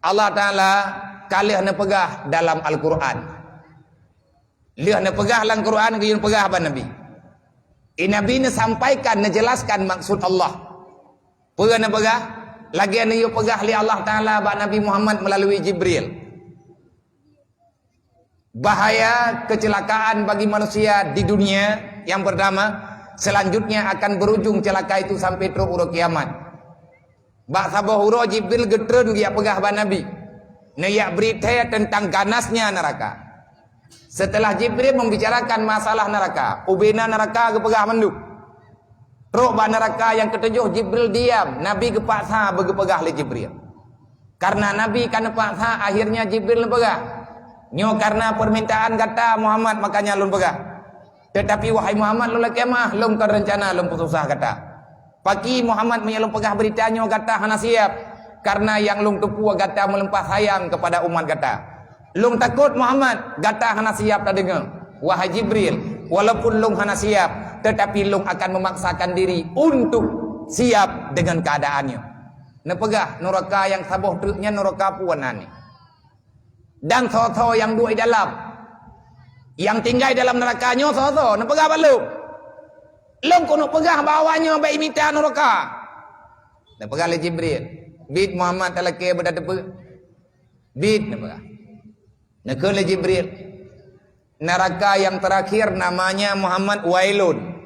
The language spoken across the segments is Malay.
Allah Ta'ala kalih na pegah dalam Al-Quran. Lihat na pegah dalam Al-Quran, kaya pegah apa Nabi? Nabi na sampaikan, na jelaskan maksud Allah. Pegah na pegah, lagi na yu pegah li Allah Ta'ala ba Nabi Muhammad melalui Jibril. Bahaya kecelakaan bagi manusia di dunia yang pertama, selanjutnya akan berujung celaka itu sampai terus urut kiamat. Bak sabah huro Jibril getren dia pegah ba Nabi. Nayak berita tentang ganasnya neraka. Setelah Jibril membicarakan masalah neraka, ubena neraka ke pegah menduk. Teruk ba neraka yang ketujuh Jibril diam, Nabi kepaksa bergepegah le Jibril. Karena Nabi kan paksa, akhirnya Jibril pegah. Nyo karena permintaan kata Muhammad makanya lun pegah. Tetapi wahai Muhammad lu kemah lum kan rencana lum putusah kata. Pagi Muhammad menyelum pegah beritanya kata hana siap karena yang lum tupu kata melempah sayang kepada umat kata. Lum takut Muhammad kata hana siap tak dengar. Wahai Jibril, walaupun lum hana siap tetapi lum akan memaksakan diri untuk siap dengan keadaannya. Nepegah neraka yang sabuh truknya neraka puanani. Dan so-so yang dua di dalam, yang tinggal dalam nerakanya so-so, nak pegah balu. Long kau nak pegah bawahnya baik minta neraka. Nak pegah le Jibril. Bid Muhammad talaki berdadepe. Bid nak pegah. Nak ke le Jibril. Neraka yang terakhir namanya Muhammad Wailun.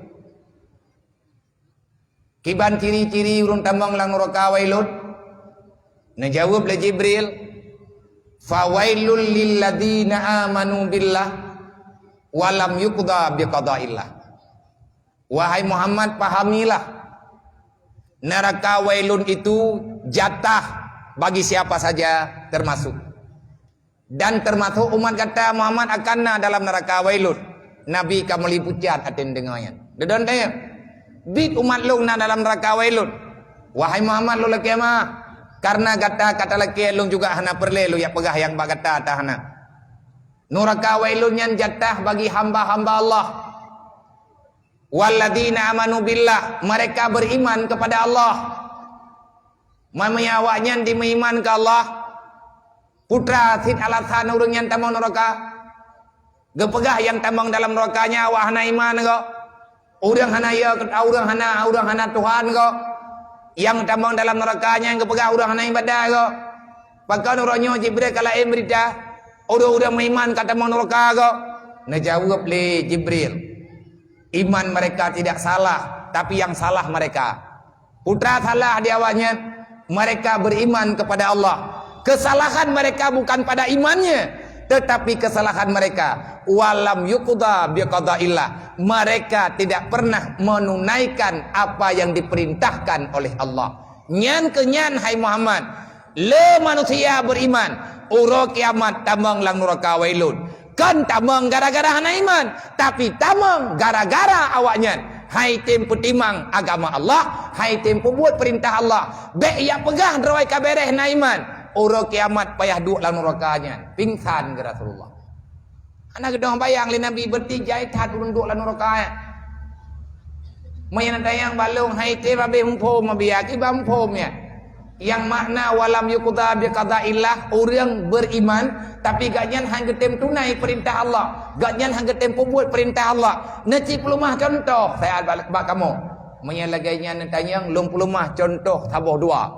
Kiban ciri-ciri urun tambang lang neraka Wailun. Nak jawab le Jibril. Fawailul lilladzina amanu billah walam yuqda biqada'illah. Wahai Muhammad, pahamilah neraka wailun itu jatah bagi siapa saja termasuk. Dan termasuk umat kata Muhammad akan dalam neraka wailun. Nabi ka meliputan aten dengannya. Dedon tanya. Bid umat lu dalam neraka wailun. Wahai Muhammad lu laki mah karena kata laki lu juga hana perle lu ya pegah yang bak kata tahana. Neraka wailun yang jatah bagi hamba-hamba Allah. Walladzina amanu billah, mereka beriman kepada Allah. Mamanya awaknya dimeiman ke Allah. Putra sid alasan urang yang tamang neraka. Gepegah yang tamang dalam nerakanya awak hana iman kok. Urang hana ya, urang hana Tuhan kok. Yang tamang dalam nerakanya yang gepegah urang hana ibadah kok. Pakai orangnya Jibril kalau berita, urang meiman kata tamang neraka kok. Najawab le Jibril. Iman mereka tidak salah, tapi yang salah mereka. Putra salah di awalnya, mereka beriman kepada Allah. Kesalahan mereka bukan pada imannya, tetapi kesalahan mereka walam yuqda biqada'illah. Mereka tidak pernah menunaikan apa yang diperintahkan oleh Allah. Nyan kenyan hai Muhammad, le manusia beriman, uro kiamat tamang lang neraka wailun. Kan tamang gara-gara hana iman, tapi tamang gara-gara awaknya. Hai tim petimang agama Allah, hai tim pembuat perintah Allah. Bek ya pegah derawai kabereh na iman. Uro kiamat payah duk lang nerakanya. Pingsan ke Rasulullah. Anak gedong bayang li Nabi bertijai tat urun duk lang nerakanya. Mayan tayang balung hai tim abe humpom mabiaki bampom ya. Yang makna walam yuqda biqada'illah, orang beriman tapi gaknyan hang getem tunai perintah Allah, gaknyan hang getem pembuat perintah Allah. Neci pelumah contoh saya bak kamu menyalagainya nantanyang lum pelumah contoh tabuh dua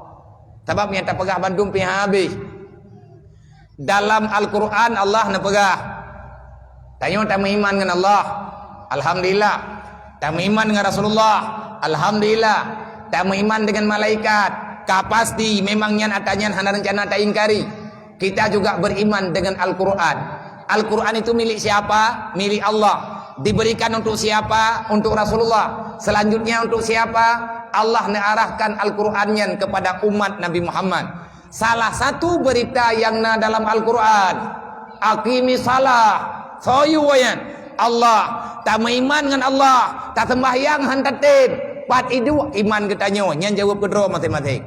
sebab yang tak pegah Bandung pi habis. Dalam Al-Quran Allah na pegah tanya tak beriman dengan Allah, alhamdulillah. Tak beriman dengan Rasulullah, alhamdulillah. Tak beriman dengan malaikat, pasti memangnya atanya hana rencana tak ingkari. Kita juga beriman dengan Al-Quran. Al-Quran itu milik siapa? Milik Allah. Diberikan untuk siapa? Untuk Rasulullah. Selanjutnya untuk siapa? Allah mengarahkan Al-Qurannya kepada umat Nabi Muhammad. Salah satu berita yang dalam Al-Quran, aqimi salah soyuwayan. Allah tak beriman dengan Allah, tak sembahyang hantatin. Pat itu iman ketanya, yang jawab kedua masing-masing.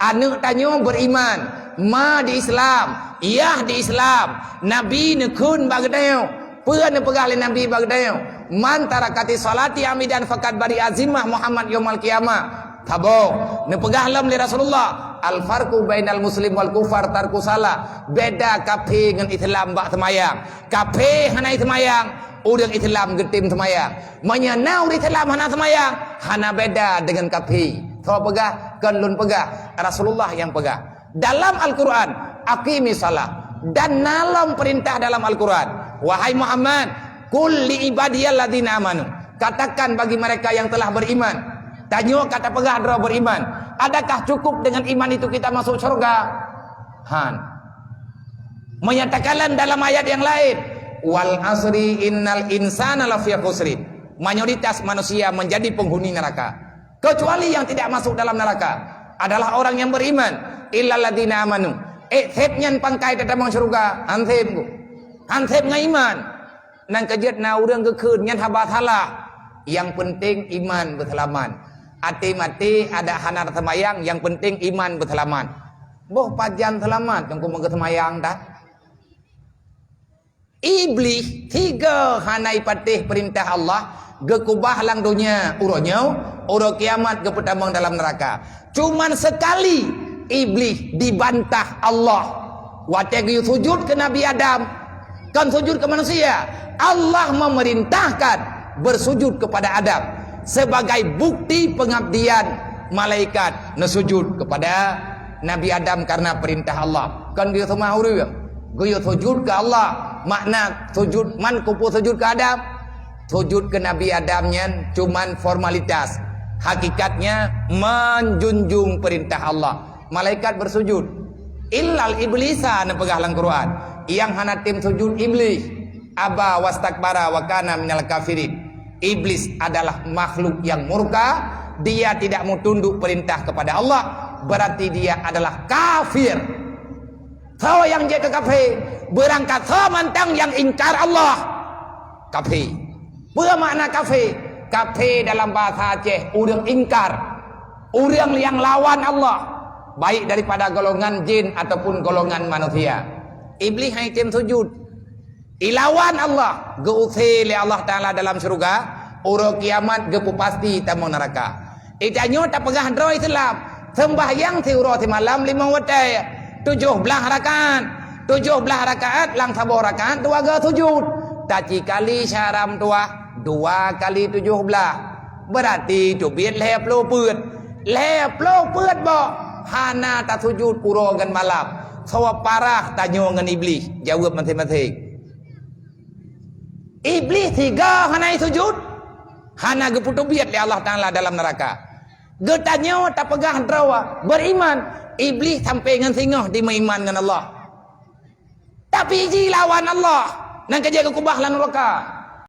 Anak tanya beriman, ma di Islam, iyah di Islam, Nabi nekun bagdeo, puan pegali Nabi bagdeo, man tarakati salati amidan fakat bari azimah Muhammad yaumul qiyamah. Tabo. Ne pegahlam li Rasulullah. Al farqu bainal muslim wal kufar tarku salah. Beda kafir dengan Islam bak semayang. Kafir hana semayang, urang Islam getim semayang. Menyenau Islam hana semayang, hana beda dengan kafir. So pegah, kan lun pegah. Rasulullah yang pegah. Dalam Al-Quran, aqimi salat. Dan dalam perintah dalam Al-Quran, wahai Muhammad, kul li ibadiyalladzina amanu. Katakan bagi mereka yang telah beriman. Tanya kata pegah dra beriman. Adakah cukup dengan iman itu kita masuk surga? Han. Menyatakan dalam ayat yang lain, wal asri innal insana lafi khusrin. Mayoritas manusia menjadi penghuni neraka. Kecuali yang tidak masuk dalam neraka adalah orang yang beriman. Illal ladzina amanu. Thepnya pangkai tetap masuk surga. Antep ku. Antep ngai iman. Nang kejet na urang kekeun nyan haba salah. Yang penting iman berselamat. Ati-mati ada hanar semayang, yang penting iman berselamat. Boh pajan selamat yang kumang semayang dah. Iblis tiga hanai patih perintah Allah, gekubah lang dunia uronya, uro kiamat gepetamang dalam neraka. Cuman sekali iblis dibantah Allah. Wategi sujud ke Nabi Adam, kan sujud ke manusia. Allah memerintahkan bersujud kepada Adam sebagai bukti pengabdian malaikat nesujud kepada Nabi Adam karena perintah Allah. Kan dia semua orang dia sujud ke Allah. Makna sujud man kupu sujud ke Adam, sujud ke Nabi Adamnya cuman formalitas. Hakikatnya menjunjung perintah Allah. Malaikat bersujud. Illal iblisa na pegahlang Quran. Yang hana tim sujud iblis. Aba wastakbara wa kana minal kafirin. Iblis adalah makhluk yang murka. Dia tidak mau tunduk perintah kepada Allah. Berarti dia adalah kafir. So yang jadi kafir berangkat so mantang yang ingkar Allah. Kafir. Bermakna kafir. Kafir dalam bahasa Aceh urang ingkar. Urang yang lawan Allah. Baik daripada golongan jin ataupun golongan manusia. Iblis hanya tim sujud. Ilawan Allah, geusir oleh Allah Ta'ala dalam surga, uro kiamat gepu pasti tamu neraka. Itanyo tak pegah dro Islam, sembahyang si uro si malam 5 waktu, 17 rakaat, 17 rakaat, lang 10 rakaat, 2 ga sujud. Taci kali syaram tua, 2 kali 17. Berarti cubit leplo put bo, hana tak sujud uro gan malam. Sawap parah tanyo ngan iblis, jawab masing-masing. Iblis tiga hanai sujud, hana geputu biat li Allah Ta'ala dalam neraka. Getanya tak pegah drawa beriman. Iblis sampai dengan singoh di meiman dengan Allah. Tapi ji lawan Allah, nang kerja ke kubah lan neraka.